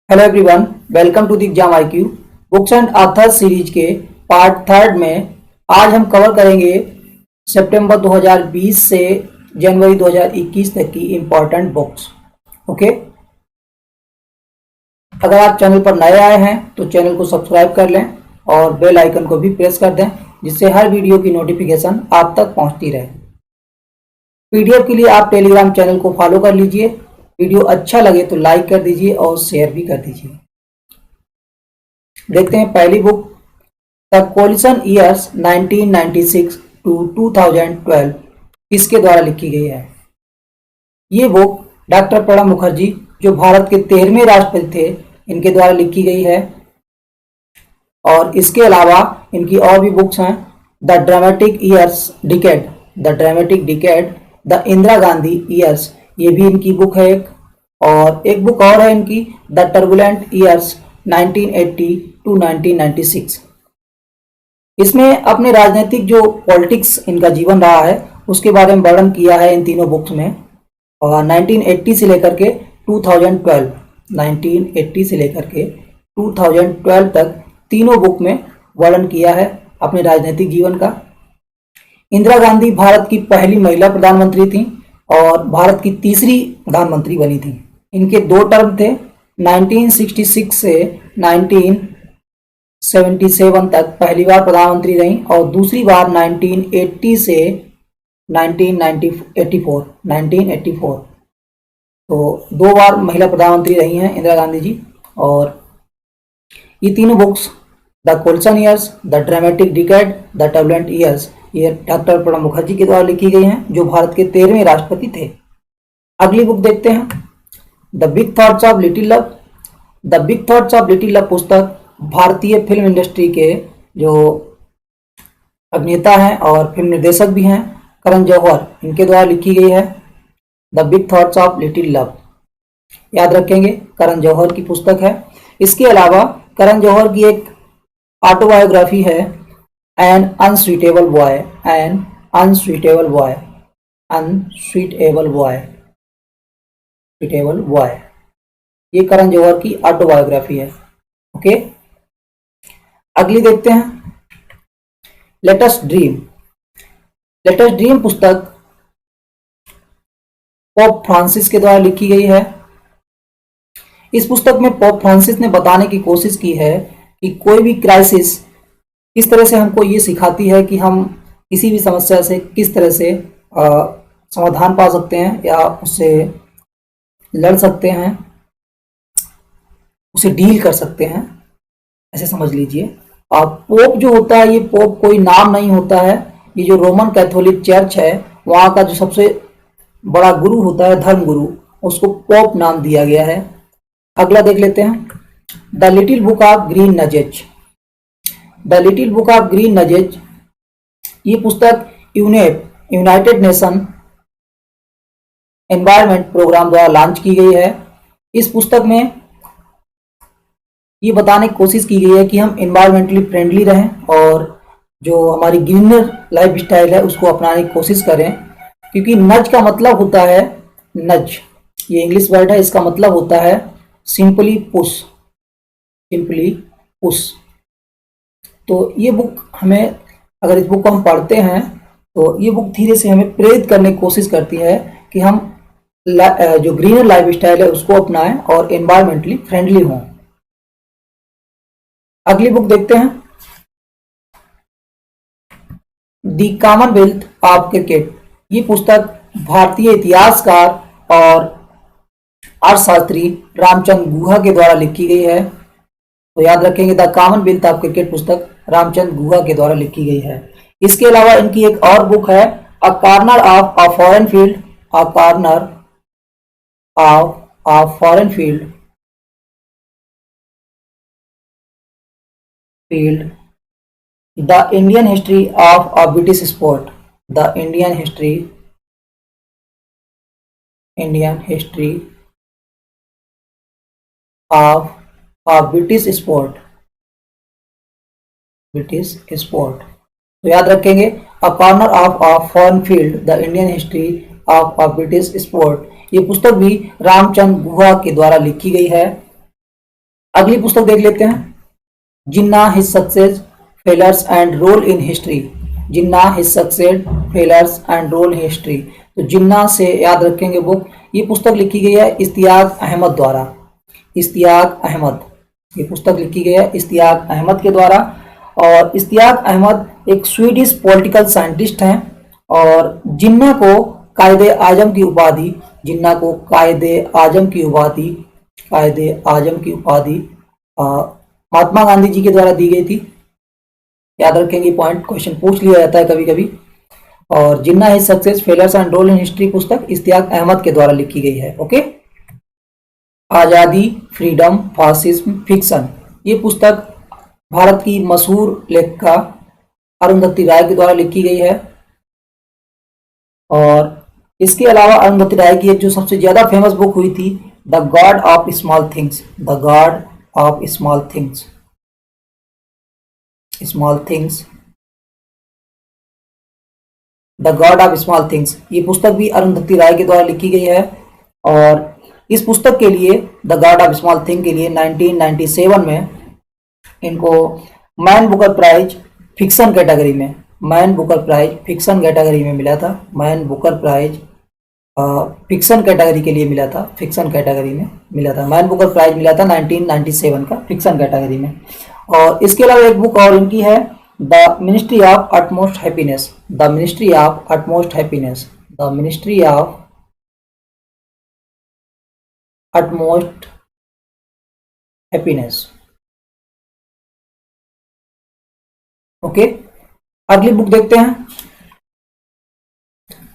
Hello everyone, welcome to the exam IQ books and authors series के part third में आज हम cover करेंगे सितंबर 2020 से जनवरी 2021 तक की इम्पोर्टेंट बुक्स। ओके, अगर आप चैनल पर नए आए हैं तो चैनल को सब्सक्राइब कर लें और बेल आइकन को भी प्रेस कर दें, जिससे हर वीडियो की नोटिफिकेशन आप तक पहुंचती रहे। पीडीएफ के लिए आप टेलीग्राम चैनल को फॉलो कर लीजिए। वीडियो अच्छा लगे तो लाइक कर दीजिए और शेयर भी कर दीजिए। देखते हैं पहली book, the coalition years 1996 to 2012 किसके द्वारा लिखी गई है। ये बुक डॉक्टर प्रणब मुखर्जी, जो भारत के 13वें राष्ट्रपति थे, इनके द्वारा लिखी गई है। और इसके अलावा इनकी और भी बुक्स हैं, the dramatic years decade, the dramatic decade, the Indira Gandhi years, ये भी इनकी बुक है एक। और एक बुक और है इनकी, द टर्बुलेंट ईयर्स 1980 टू 1996। इसमें अपने राजनीतिक जो पॉलिटिक्स इनका जीवन रहा है उसके बारे में वर्णन किया है इन तीनों बुक्स में। और 1980 से लेकर के 2012, 1980 से लेकर के 2012 तक तीनों बुक में वर्णन किया है अपने राजनीतिक जीवन का। इंदिरा गांधी भारत की पहली महिला प्रधानमंत्री थी और भारत की तीसरी प्रधानमंत्री बनी थी। इनके दो टर्म थे, 1966 से 1977 तक पहली बार प्रधानमंत्री रही और दूसरी बार 1980 से 1984 तो दो बार महिला प्रधानमंत्री रही हैं इंदिरा गांधी जी। और ये तीनों books, the coalition years, the dramatic decade, the turbulent years, ये डॉक्टर प्रणब मुखर्जी के द्वारा लिखी गई हैं, जो भारत के 13वें राष्ट्रपति थे। अगली बुक देखते हैं, the big thoughts of little love. The big thoughts of little love पुस्तक भारतीय फिल्म इंडस्ट्री के जो अभिनेता हैं और फिल्म निर्देशक भी हैं, करण जौहर, इनके द्वारा लिखी गई है। The big thoughts of little love, याद रखेंगे, करण जौहर की पुस्तक है। इसके अलावा करण जौहर की एक ऑटोबायोग्राफी है, an unsuitable boy, an unsuitable boy, unsuitable boy, suitable boy, ये करण जौहर की ऑटोबायोग्राफी है। ओके, अगली देखते हैं, let us dream. Let us dream पुस्तक पोप फ्रांसिस के द्वारा लिखी गई है। इस पुस्तक में पोप फ्रांसिस ने बताने की कोशिश की है कि कोई भी क्राइसिस किस तरह से हमको ये सिखाती है कि हम किसी भी समस्या से किस तरह से समाधान पा सकते हैं या उससे लड़ सकते हैं, उसे डील कर सकते हैं, ऐसे समझ लीजिए। पोप जो होता है, ये पोप कोई नाम नहीं होता है। ये जो रोमन कैथोलिक चर्च है वहाँ का जो सबसे बड़ा गुरु होता है, धर्म गुरु, उसको पोप नाम दिया गया है। अगला देख लेते हैं, the little book of green nudges. The little book of green nudges, ये पुस्तक UNEP, United Nation Environment Programme द्वारा लॉन्च की गई है। इस पुस्तक में ये बताने की कोशिश की गई है कि हम एनवायरमेंटली फ्रेंडली रहें और जो हमारी ग्रीनर लाइफ स्टाइल है उसको अपनाने की कोशिश करें। क्योंकि नज का मतलब होता है, नज ये इंग्लिश वर्ड है, इसका मतलब होता है सिंपली पुश, सिंपली पुश। तो ये बुक हमें, अगर इस बुक को हम पढ़ते हैं तो ये बुक धीरे से हमें प्रेरित करने की कोशिश करती है कि हम जो ग्रीनर लाइफ स्टाइल है उसको अपनाएं और एनवायरमेंटली फ्रेंडली हों। अगली बुक देखते हैं, द कॉमनवेल्थ ऑफ क्रिकेट। ये पुस्तक भारतीय इतिहासकार और अर्थशास्त्री रामचंद्र गुहा के द्वारा लिखी गई है। तो याद रखेंगे, द कॉमनवेल्थ ऑफ क्रिकेट पुस्तक रामचंद्र गुहा के द्वारा लिखी गई है। इसके अलावा इनकी एक और बुक है, a corner of a foreign field, a corner of a foreign field, the Indian history of a British sport, the Indian history of a British sport, British sport. तो याद रखेंगे, a corner of a foreign field, the Indian history of a British sport. ये पुस्तक भी रामचंद्र गुहा के द्वारा लिखी गई है। अगली पुस्तक देख लेते हैं, Jinnah his success failures and role in history. Jinnah his success failures and role in history. तो जिन्ना से याद रखेंगे बुक, ये पुस्तक लिखी गई है इश्तियाक अहमद द्वारा। इश्तियाक अहमद, ये पुस्तक लिखी गई है इश्तियाक अहमद के द्वारा। और इश्तियाक अहमद एक स्वीडिश पॉलिटिकल साइंटिस्ट हैं और जिन्ना को कायदे आजम की उपाधि, जिन्ना को कायदे आजम की उपाधि, कायदे आजम की उपाधि महात्मा गांधी जी के द्वारा दी गई थी। याद रखेंगे पॉइंट, क्वेश्चन पूछ लिया जाता है कभी कभी। और Jinnah his success failures and role in history पुस्तक इश्तियाक अहमद के द्वारा लिखी गई है। ओके। आजादी, फ्रीडम, फासिज्म, फिक्शन, ये पुस्तक भारत की मशहूर लेखिका अरुंधति राय के द्वारा लिखी गई है। और इसके अलावा अरुंधति राय की एक जो सबसे ज्यादा फेमस बुक हुई थी, the god of small things, the god of small things, small things, the god of small things, ये पुस्तक भी अरुंधति राय के द्वारा लिखी गई है। और इस पुस्तक के लिए, the god of small thing के लिए 1997 में इनको Man Booker prize fiction category में, Man Booker prize fiction category में मिला था। Man Booker prize fiction category के लिए मिला था, फिक्शन कैटेगरी में मिला था। मैन बुकर प्राइज मिला था 1997 का फिक्शन कैटेगरी में। और इसके अलावा एक बुक और इनकी है, the ministry of utmost happiness, the ministry of utmost happiness, the ministry of utmost happiness. Okay. अगली बुक देखते हैं,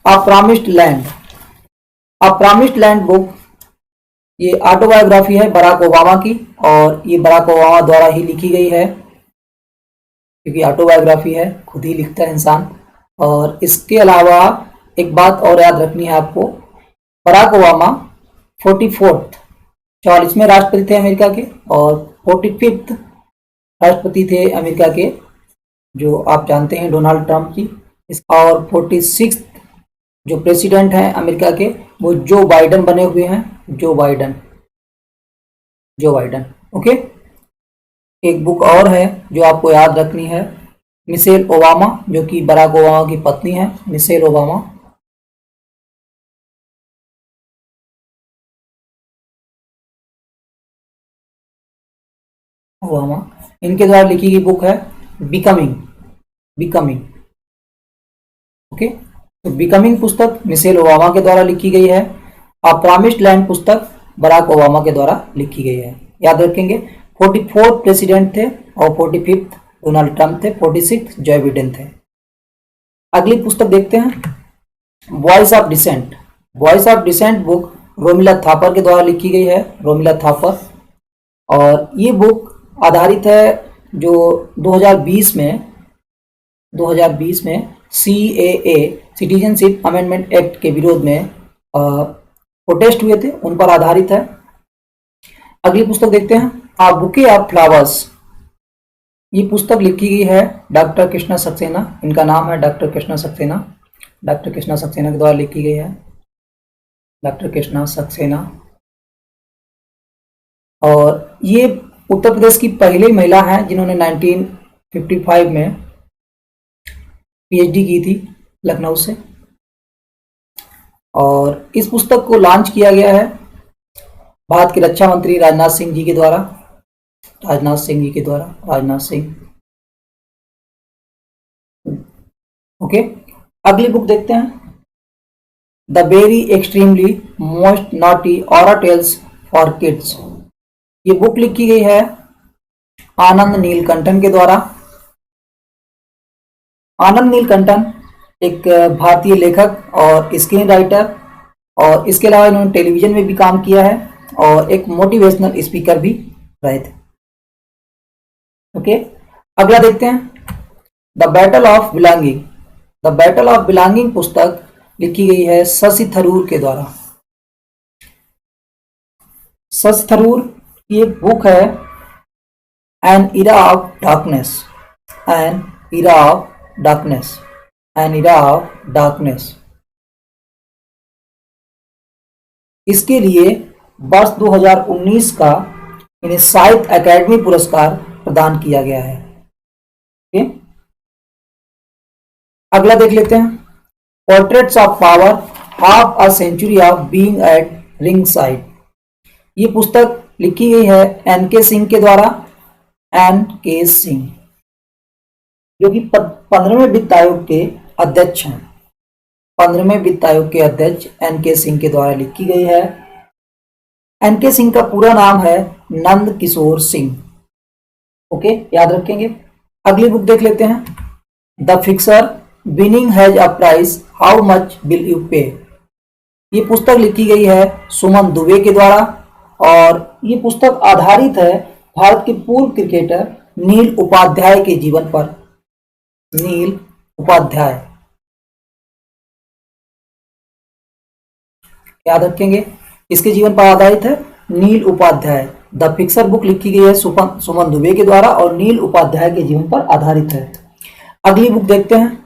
अ प्रॉमिस्ड लैंड। अ प्रॉमिस्ड लैंड बुक, ये ऑटोबायोग्राफी है बराक ओबामा की और ये बराक ओबामा द्वारा ही लिखी गई है, क्योंकि ऑटोबायोग्राफी है, खुद ही लिखता है इंसान। और इसके अलावा एक बात और याद रखनी है आपको, बराक ओबामा 44th 44वें राष्ट्रपति थे अमेरिका के और 45th राष्ट्रपति थे अमेरिका के, जो आप जानते हैं डोनाल्ड ट्रंप जी। और 46th जो प्रेसिडेंट हैं अमेरिका के, वो जो बाइडन बने हुए हैं, जो बाइडन, जो बाइडन। ओके। एक बुक और है जो आपको याद रखनी है, मिशेल ओबामा, जो कि बराक ओबामा की पत्नी है, मिशेल ओबामा। ओबामा, इनके द्वारा लिखी गई बुक है बिकमिंग, बिकमिंग। ओके। तो बिकमिंग पुस्तक मिशेल ओबामा के द्वारा लिखी गई है। अ प्रॉमिस्ड लैंड पुस्तक बराक ओबामा के द्वारा लिखी गई है। याद रखेंगे 44th प्रेसिडेंट थे और 45th डोनाल्ड ट्रंप थे, 46th जो बाइडेन थे। अगली पुस्तक देखते हैं, voice of dissent. Voice of dissent book Romila Thapar के द्वारा लिखी गई है, रोमिला थापर। और ये बुक आधारित है जो 2020 में CAA सिटीजनशिप अमेंडमेंट एक्ट के विरोध में प्रोटेस्ट हुए थे, उन पर आधारित है। अगली पुस्तक देखते हैं, आ बुके ऑफ फ्लावर्स। ये पुस्तक लिखी गई है डॉक्टर कृष्णा सक्सेना, इनका नाम है डॉक्टर कृष्णा सक्सेना, डॉक्टर कृष्णा सक्सेना के द्वारा लिखी गई है, डॉक्टर कृष्णा सक्सेना। और ये उत्तर प्रदेश की पहली महिला हैं जिन्होंने 1955 में PhD की थी लखनऊ से। और इस पुस्तक को लॉन्च किया गया है भारत के रक्षा मंत्री राजनाथ सिंह जी के द्वारा, राजनाथ सिंह जी के द्वारा, राजनाथ सिंह। ओके। अगली बुक देखते हैं, the very extremely most naughty aura tales for kids. ये बुक लिखी गई है आनंद नीलकंठन के द्वारा। आनंद नीलकंठन एक भारतीय लेखक और स्क्रीन राइटर, और इसके अलावा इन्होंने टेलीविजन में भी काम किया है और एक मोटिवेशनल स्पीकर भी रहे थे। ओके। अगला देखते हैं, the battle of belonging. The battle of belonging पुस्तक लिखी गई है शशि थरूर के द्वारा। शशि थरूर की एक बुक है N era of darkness, N era of darkness, N era of darkness. इसके लिए वर्ष 2019 का इन्हें साहित्य अकादमी पुरस्कार प्रदान किया गया है। ओके, अगला देख लेते हैं, portraits of power, half a century of being at ringside. ये पुस्तक लिखी गई है एन के सिंह के द्वारा, एन के सिंह, जो कि 15वें वित्त आयोग के अध्यक्ष हैं। 15वें वित्त आयोग के अध्यक्ष एन के सिंह के द्वारा लिखी गई है। एन के सिंह का पूरा नाम है नंद किशोर सिंह। ओके, याद रखेंगे। अगली बुक देख लेते हैं, the fixer, winning has a price, how much will you पे। ये पुस्तक लिखी गई है सुमन दुबे के द्वारा और ये पुस्तक आधारित है भारत के पूर्व क्रिकेटर नील उपाध्याय के जीवन पर। नील उपाध्याय, याद रखेंगे, इसके जीवन पर आधारित है नील उपाध्याय। द फिक्सर बुक लिखी गई है सुमन दुबे के द्वारा और नील उपाध्याय के जीवन पर आधारित है। अगली बुक देखते हैं,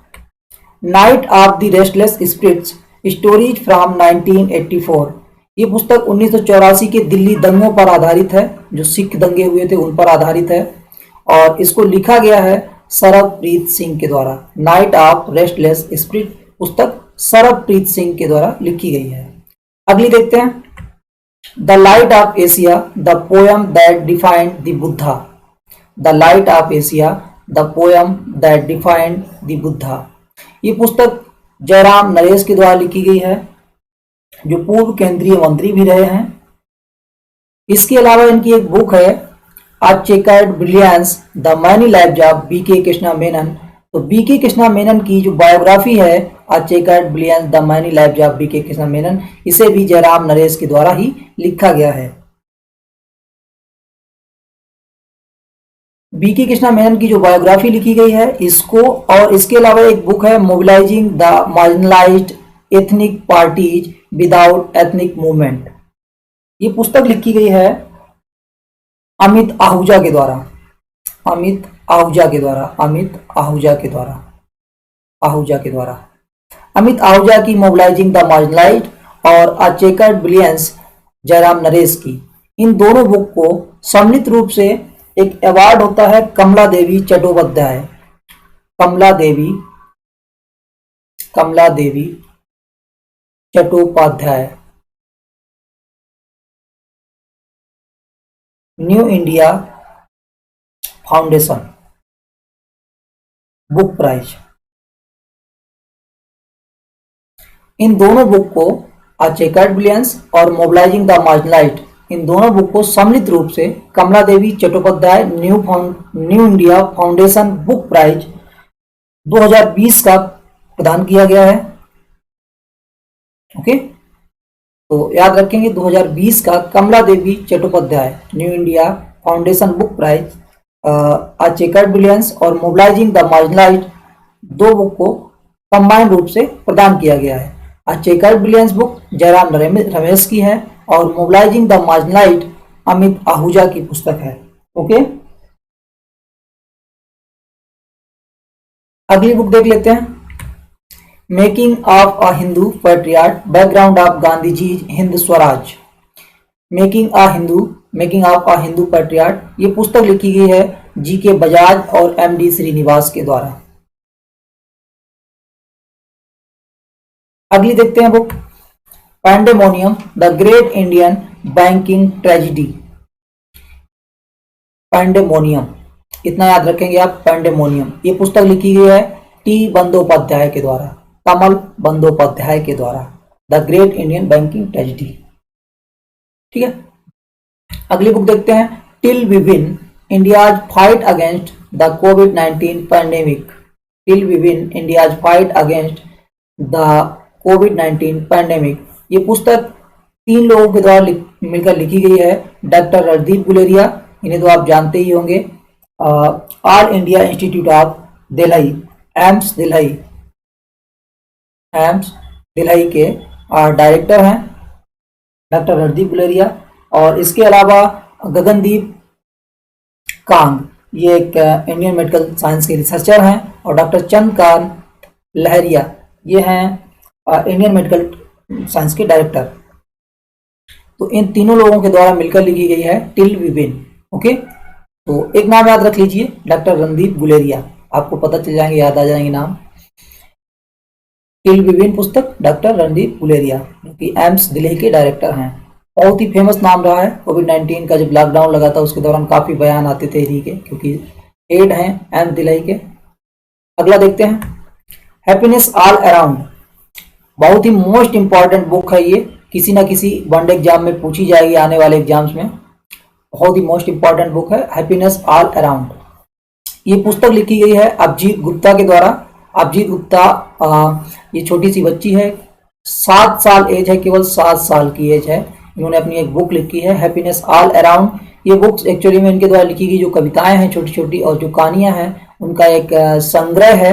night of the restless spirits, stories from 1984। ये पुस्तक 1984 के दिल्ली दंगों पर आधारित है, जो सिख दंगे हुए थे उन पर आधारित है और इसको लिखा गया है सरबप्रीत सिंह के द्वारा। नाइट ऑफ रेस्टलेस स्पिरिट पुस्तक सरबप्रीत सिंह के द्वारा लिखी गई है। अगली देखते हैं, the light of Asia, the poem that defined the Buddha. The light of Asia, the poem that defined the Buddha. ये पुस्तक जयराम नरेश के द्वारा लिखी गई है, जो पूर्व केंद्रीय मंत्री भी रहे हैं। इसके अलावा इनकी एक बुक है a chequered brilliance, the many lives of B K Krishna Menon. तो बी के कृष्णा मेनन की जो बायोग्राफी है a chequered brilliance, the many lives of B K Krishna Menon, इसे भी जयराम नरेश के द्वारा ही लिखा गया है। बी के कृष्णा मेनन की जो बायोग्राफी लिखी गई है इसको, और इसके अलावा एक बुक है mobilising the marginalised ethnic parties without ethnic movement. ये पुस्तक लिखी गई है अमित आहूजा के द्वारा। अमित आहूजा के द्वारा, अमित आहूजा के द्वारा, आहूजा के द्वारा। अमित आहूजा की मोबिलाइजिंग द मार्जिनलाइज्ड और अ चेकर्ड ब्रिलियंस जयराम नरेश की। इन दोनों बुक को सम्मिलित रूप से एक अवार्ड होता है Kamala Devi Chattopadhyay, Kamala Devi, Kamala Devi Chattopadhyay New India Foundation book prize. इन दोनों बुक को अ चेकर्ड ब्रिलियंस और मोबिलाइजिंग द मार्जिनलाइज्ड, इन दोनों बुक को सम्मिलित रूप से Kamala Devi Chattopadhyay New India Foundation book prize 2020 का प्रदान किया गया है। ओके, तो याद रखेंगे 2020 का Kamala Devi Chattopadhyay New India Foundation book prize a chequered brilliance और मोबिलाइजिंग द मार्जिनलाइज्ड, दो बुक को कंबाइंड रूप से प्रदान किया गया है। A chequered brilliance book Jairam Ramesh की है और mobilising the marginalised Amit Ahuja की पुस्तक है। ओके, अगली बुक देख लेते हैं, making of a Hindu patriot, background of Gandhi ji Hind Swaraj. Making of a Hindu patriot, ये पुस्तक लिखी गई है जी के बजाज और एम डी श्रीनिवास के द्वारा। अगली देखते हैं book, pandemonium, the great Indian banking tragedy. Pandemonium, इतना याद रखेंगे आप, पैंडेमोनियम। ये पुस्तक लिखी गई है टी बंदोपाध्याय के द्वारा, कमल बंदोपाध्याय के द्वारा, the great Indian banking tragedy. ठीक है, अगली बुक देखते हैं, till we win, India's fight against the कोविड-19 pandemic. Till we win, India's fight against the कोविड-19 पैंडेमिक। ये पुस्तक 3 लोगों के द्वारा मिलकर लिखी गई है, डॉक्टर रणदीप गुलेरिया, इन्हें तो आप जानते ही होंगे, all India institute of Delhi, AIIMS Delhi, AIIMS Delhi के डायरेक्टर हैं डॉक्टर रणदीप गुलेरिया। और इसके अलावा गगनदीप कांग, ये एक इंडियन मेडिकल साइंस के रिसर्चर हैं, और डॉक्टर चंद्रकांत लहरिया, ये हैं इंडियन मेडिकल साइंस के डायरेक्टर। तो इन तीनों लोगों के द्वारा मिलकर लिखी गई है टिल वी विन। ओके, तो एक नाम याद रख लीजिए, डॉक्टर रणदीप गुलेरिया, आपको पता चल जाएंगे, याद आ जाएंगे नाम। टिल वी विन पुस्तक डॉक्टर रणदीप गुलेरिया, जो कि एम्स दिल्ली के डायरेक्टर हैं। बहुत ही फेमस नाम रहा है। कोविड-19 का जब लॉकडाउन लगा था उसके दौरान काफी बयान आते थे इन्हीं के, क्योंकि हेड हैं एम्स दिल्ली के। अगला देखते हैं, हैप्पीनेस ऑल अराउंड, बहुत ही मोस्ट इंपॉर्टेंट बुक है ये, किसी ना किसी वनडे एग्जाम में पूछी जाएगी आने वाले एग्जाम्स में। बहुत ही मोस्ट इंपॉर्टेंट बुक है हैप्पीनेस ऑल अराउंड। ये पुस्तक लिखी गई है अभिजीत गुप्ता के द्वारा। अभिजीत गुप्ता ये छोटी सी बच्ची है, 7 साल एज है, केवल 7 साल की एज है। इन्होंने अपनी एक बुक लिखी है हैप्पीनेस ऑल अराउंड। ये बुक्स एक्चुअली में इनके द्वारा लिखी गई जो कविताएं हैं छोटी छोटी और जो कहानियां हैं उनका एक संग्रह है,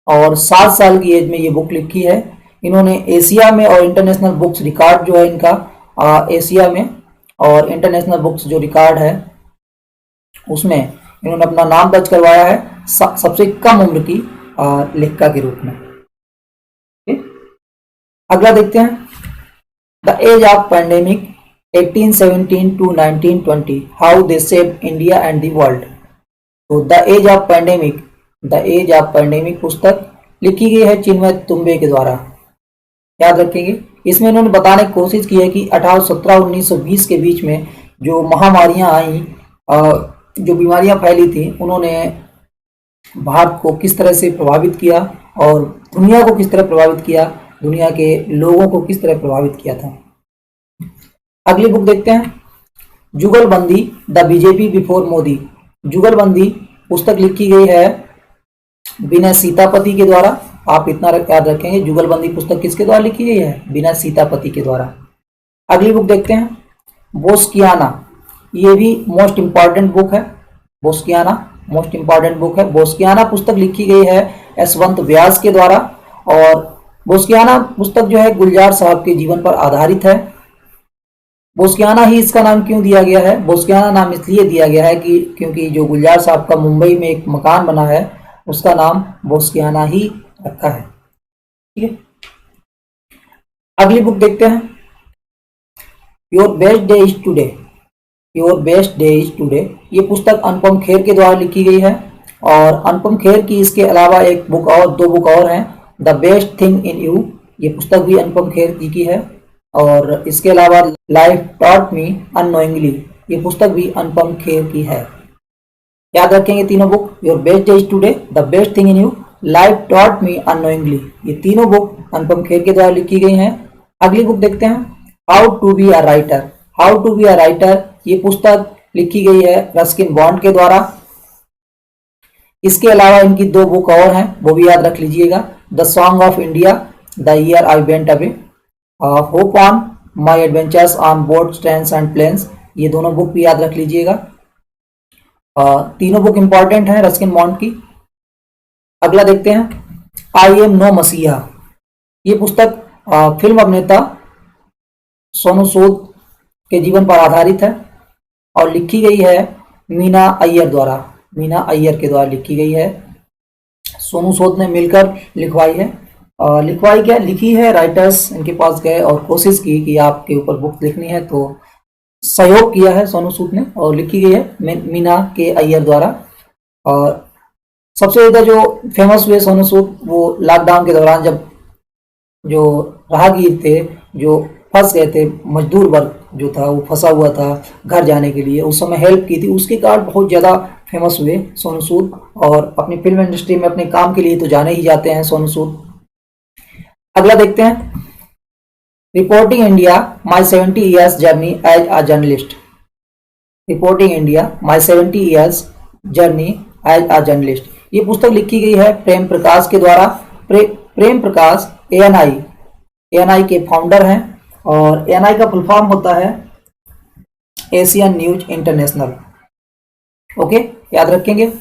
और 7 साल की एज में ये बुक लिखी है। इन्होंने एशिया में और इंटरनेशनल बुक्स रिकॉर्ड जो है इनका एशिया में और इंटरनेशनल बुक्स जो रिकॉर्ड है उसमें इन्होंने अपना नाम दर्ज करवाया है सबसे कम उम्र की लेखिका के रूप में। अगला देखते हैं, the age of pandemic 1817 to 1920 how they saved India and the world. तो द एज ऑफ पैंडेमिक पुस्तक लिखी गई है चिन्मय तुम्बे के द्वारा, याद रखेंगे। इसमें इन्होंने बताने की कोशिश की है कि 1817-1920 के बीच में जो महामारियां आई, जो बीमारियां फैली थी, उन्होंने भारत को किस तरह से प्रभावित किया और दुनिया को किस तरह प्रभावित किया, दुनिया के लोगों को किस तरह प्रभावित किया था। अगली बुक देखते हैं, जुगलबंदी द बीजेपी बिफोर मोदी। जुगलबंदी पुस्तक लिखी गई है विनय सीतापति के द्वारा। आप इतना याद रखेंगे, जुगलबंदी पुस्तक किसके द्वारा लिखी गई है? विनय सीतापति के द्वारा। अगली बुक देखते हैं, बोस्कियाना। ये भी मोस्ट इंपॉर्टेंट बुक है। बोस्कियाना मोस्ट इंपॉर्टेंट बुक है। बोस्कियाना पुस्तक लिखी गई है यशवंत व्यास के द्वारा, और बोस्कियाना पुस्तक जो है गुलजार साहब के जीवन पर आधारित है। बोस्कियाना ही इसका नाम क्यों दिया गया है? बोस्कियाना नाम इसलिए दिया गया है कि क्योंकि जो गुलजार साहब का मुंबई में एक मकान बना है उसका नाम बोस्कियाना ही रखा है। ठीक है, अगली बुक देखते हैं, your best day is today. Your best day is today ये पुस्तक अनुपम खेर के द्वारा लिखी गई है, और अनुपम खेर की इसके अलावा एक बुक और, 2 बुक और हैं, the best thing in you, ये पुस्तक भी अनुपम खेर जी की है, और इसके अलावा लाइफ टॉट मी अननोइंगली, ये पुस्तक भी अनुपम खेर की है। याद रखेंगे तीनों book, your best day is today, the best thing in you, life taught me unknowingly, ये तीनों बुक अनुपम खेर के द्वारा लिखी गई हैं। अगली बुक देखते हैं, how to be a writer. How to be a writer ये पुस्तक लिखी गई है रस्किन बॉन्ड के द्वारा। इसके अलावा इनकी 2 बुक और हैं, वो भी याद रख लीजिएगा, the song of India, the year I went away, hop on my adventures on boats trains and planes, ये दोनों बुक भी याद रख लीजिएगा। तीनों बुक इंपॉर्टेंट हैं रस्किन बॉन्ड की। अगला देखते हैं, आई एम नो मसीहा। ये पुस्तक फिल्म अभिनेता सोनू सूद के जीवन पर आधारित है और लिखी गई है मीना अय्यर द्वारा। मीना अय्यर के द्वारा लिखी गई है, सोनू सूद ने मिलकर लिखवाई है। लिखी है, राइटर्स इनके पास गए और कोशिश की कि आपके ऊपर बुक लिखनी है, तो सहयोग किया है सोनू सूद ने और लिखी गई है मीना के अय्यर द्वारा। और सबसे ज़्यादा जो फेमस हुए सोनू सूद वो लॉकडाउन के दौरान, जब जो राहगीर थे जो फंस गए थे, मजदूर वर्ग जो था वो फंसा हुआ था घर जाने के लिए, उस समय हेल्प की थी, उसके कारण बहुत ज़्यादा फेमस हुए सोनू सूद, और अपनी फिल्म इंडस्ट्री में अपने काम के लिए तो जाने ही जाते हैं सोनू सूद। अगला देखते हैं, reporting India my 70 years journey as a journalist. Reporting India my 70 years journey as a journalist ये पुस्तक लिखी गई है प्रेम प्रकाश के द्वारा। प्रेम प्रकाश एएनआई के फाउंडर हैं, और एएनआई का फुल फॉर्म होता है एशियन न्यूज इंटरनेशनल। ओके, याद रखेंगे।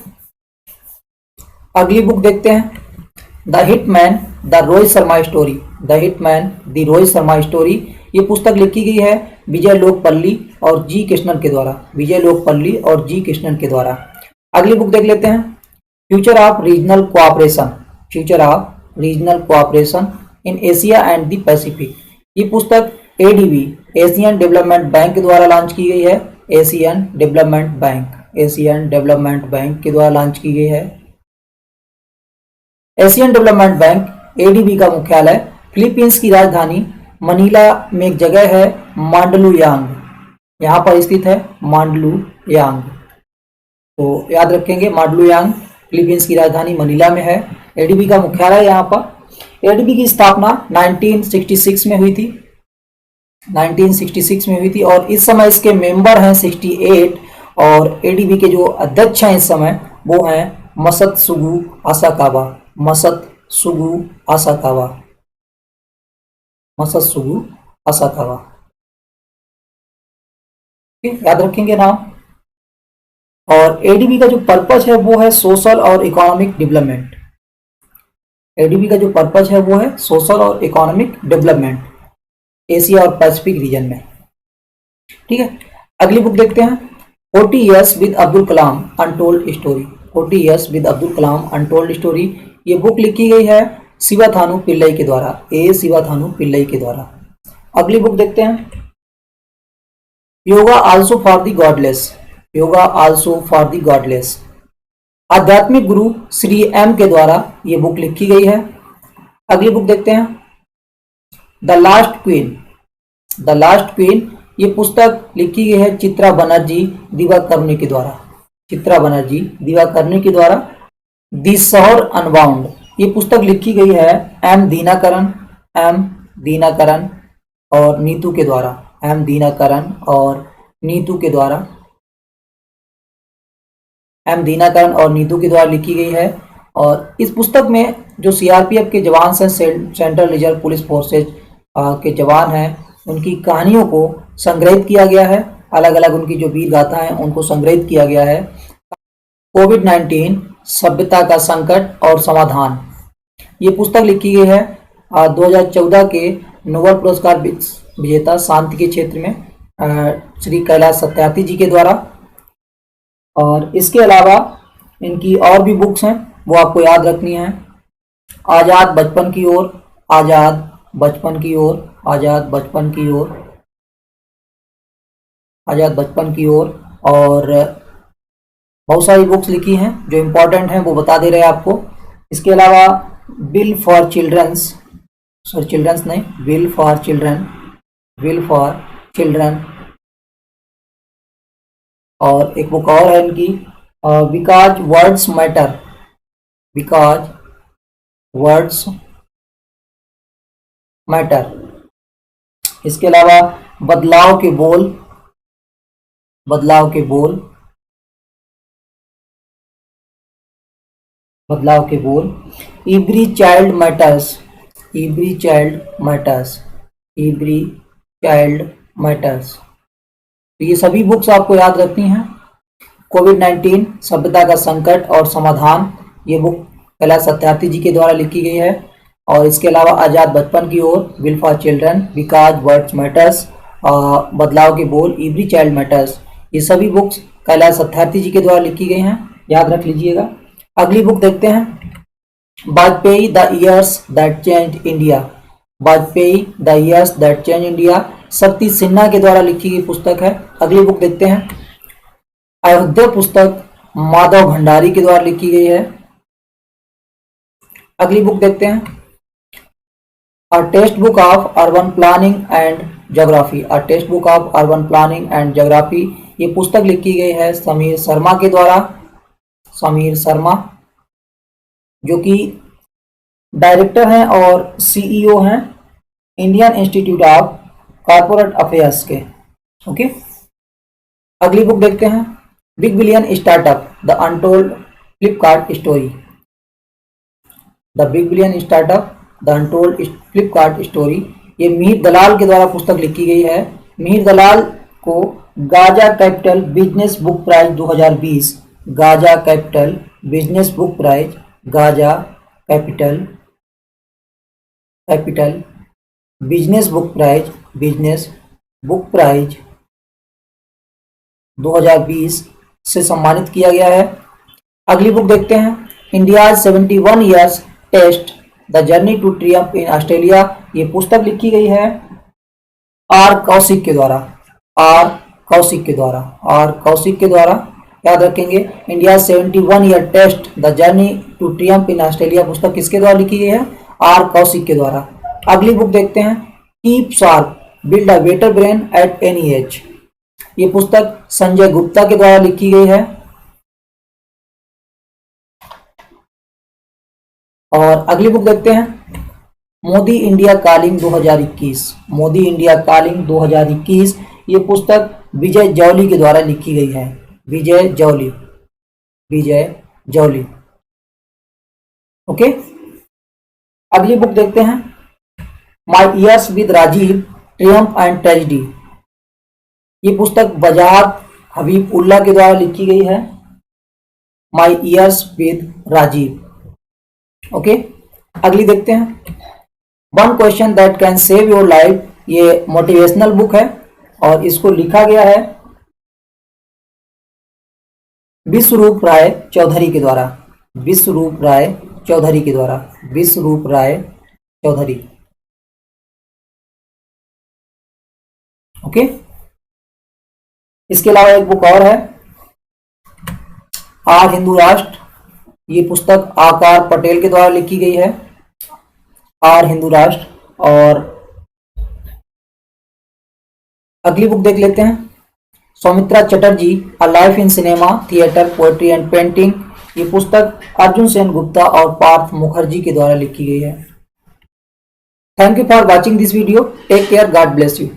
अगली बुक देखते हैं, the hitman the Rohit Sharma story. The hitman the Rohit Sharma story ये पुस्तक लिखी गई है विजय लोकपल्ली और जी कृष्णन के द्वारा। विजय लोकपल्ली और जी कृष्णन के द्वारा। अगली बुक देख लेते हैं, future of regional cooperation. Future of regional cooperation in Asia and the Pacific ये पुस्तक एडीबी एशियन डेवलपमेंट बैंक के द्वारा लॉन्च की गई है। Asian development bank, Asian development bank के द्वारा लॉन्च की गई है। एशियन डेवलपमेंट बैंक एडीबी का मुख्यालय फिलीपींस की राजधानी मनीला में एक जगह है मांडलुयांग, यहाँ पर स्थित है मांडलुयांग। तो याद रखेंगे मांडलुयांग फिलीपींस की राजधानी मनीला में है। एडीबी का मुख्यालय यहाँ पर। एडीबी की स्थापना 1966 में हुई थी, 1966 में हुई थी और इस समय इसके मेंबर हैं 68 और एडीबी के जो अध्यक्ष हैं इस समय वो हैं मसत्सुगु आसाकावा, मसत्सुगु आसाकावा, मसत्सुगु आसाकावा। याद रखेंगे नाम। और एडीबी का जो पर्पस है वो है सोशल और इकोनॉमिक डेवलपमेंट। एडीबी का जो पर्पस है वो है सोशल और इकोनॉमिक डेवलपमेंट एशिया और पैसिफिक रीजन में। ठीक है, अगली बुक देखते हैं 40 Years with Abdul Kalam untold story. 40 Years with Abdul Kalam untold story, ये बुक लिखी गई है शिवाथानु पिल्लई के द्वारा, ए शिवाथानु पिल्लई के द्वारा। अगली बुक देखते हैं yoga also for the godless, yoga also for the godless, आध्यात्मिक गुरु श्री एम के द्वारा ये बुक लिखी गई है। अगली बुक देखते हैं the last queen, the last queen, ये पुस्तक लिखी गई है चित्रा बनर्जी दिवाकर्णी के द्वारा, चित्रा बनर्जी दिवाकर्णी के द्वारा। दी शहर अनबाउंड, ये पुस्तक लिखी गई है एम दीनाकरन, एम दीनाकरन और नीतू के द्वारा, एम दीनाकरन और नीतू के द्वारा, एम दीनाकरन और नीतू के द्वारा लिखी गई है। और इस पुस्तक में जो सीआरपीएफ के जवान हैं, सेंट्रल रिजर्व पुलिस फोर्सेज के जवान हैं, उनकी कहानियों को संग्रहित किया गया है, अलग अलग उनकी जो वीर गाथा हैं उनको संग्रहित किया गया है। कोविड-19 सभ्यता का संकट और समाधान, ये पुस्तक लिखी गई है 2014 के नोबेल पुरस्कार विजेता शांति के क्षेत्र में श्री कैलाश सत्यार्थी जी के द्वारा। और इसके अलावा इनकी और भी बुक्स हैं वो आपको याद रखनी है। आज़ाद बचपन की ओर, आज़ाद बचपन की ओर, आज़ाद बचपन की ओर, आज़ाद बचपन की ओर, और बहुत सारी बुक्स लिखी हैं जो इम्पोर्टेंट हैं वो बता दे रहे हैं आपको। इसके अलावा bill for childrens, sorry childrens नहीं, bill for children, bill for children, और एक बुक और है इनकी because words matter, because words matter. इसके अलावा बदलाव के बोल, बदलाव के बोल, बदलाव के बोल, every child matters, every child matters, every child matters. तो ये सभी बुक्स आपको याद रखनी है। कोविड-19 सभ्यता का संकट और समाधान, ये बुक कैलाश सत्यार्थी जी के द्वारा लिखी गई है। और इसके अलावा आज़ाद बचपन की ओर, bill for children, because words matters, बदलाव के बोल, एवरी चाइल्ड मैटर्स, ये सभी बुक्स कैलाश सत्यार्थी जी के द्वारा लिखी गई हैं, याद रख लीजिएगा। अगली बुक देखते हैं Vajpayee the years that changed India, Vajpayee the years that change India, शक्ति सिन्हा के द्वारा लिखी गई पुस्तक है। अगली बुक देखते हैं अयोध्या पुस्तक, माधव भंडारी के द्वारा लिखी गई है। अगली बुक देखते हैं a text book of urban planning and geography, a text book of urban planning and geography, ये पुस्तक लिखी गई है समीर शर्मा के द्वारा, समीर शर्मा जो कि डायरेक्टर हैं और सीईओ हैं Indian institute of corporate affairs के। ओके, अगली बुक देखते हैं big billion startup, the untold Flipkart story, the big billion startup, the untold Flipkart story, ये मिहिर दलाल के द्वारा पुस्तक लिखी गई है। मिहिर दलाल को Gaja capital business book prize 2020, Gaja capital business book prize, Gaja capital capital business book prize, business book prize 2020 से सम्मानित किया गया है। अगली बुक देखते हैं India 71 years test, the journey to triumph in Australia, ये पुस्तक लिखी गई है आर कौशिक के द्वारा, आर कौशिक के द्वारा, आर कौशिक के द्वारा, याद रखेंगे। India 71 year test the journey to triumph in Australia पुस्तक किसके द्वारा लिखी गई है? आर कौशिक के द्वारा। अगली बुक देखते हैं, keep sharp build a better brain at any as. ये पुस्तक संजय गुप्ता के द्वारा लिखी गई है। और अगली बुक देखते हैं, Modi India calling 2021, Modi India calling 2021। ये पुस्तक विजय जौली के द्वारा लिखी गई है, विजय जौली, विजय जौली। ओके, अगली बुक देखते हैं, my years with Rajiv triumph and tragedy. ये पुस्तक बजाज हबीब उल्ला के द्वारा लिखी गई है, माई ईयर्स विद राजीव। ओके, अगली देखते हैं, one question that can save your life. ये मोटिवेशनल बुक है और इसको लिखा गया है विश्वरूप राय चौधरी के द्वारा, विश्वरूप राय चौधरी के द्वारा, विश्वरूप राय चौधरी। ओके, इसके अलावा एक बुक और है, आर हिंदू राष्ट्र। ये पुस्तक आकार पटेल के द्वारा लिखी गई है, आर हिंदू राष्ट्र। और अगली बुक देख लेते हैं, Soumitra Chatterjee a life in cinema theatre poetry and painting. ये पुस्तक अर्जुन सेन गुप्ता और पार्थ मुखर्जी के द्वारा लिखी गई है। Thank you for watching this video. Take care, God bless you.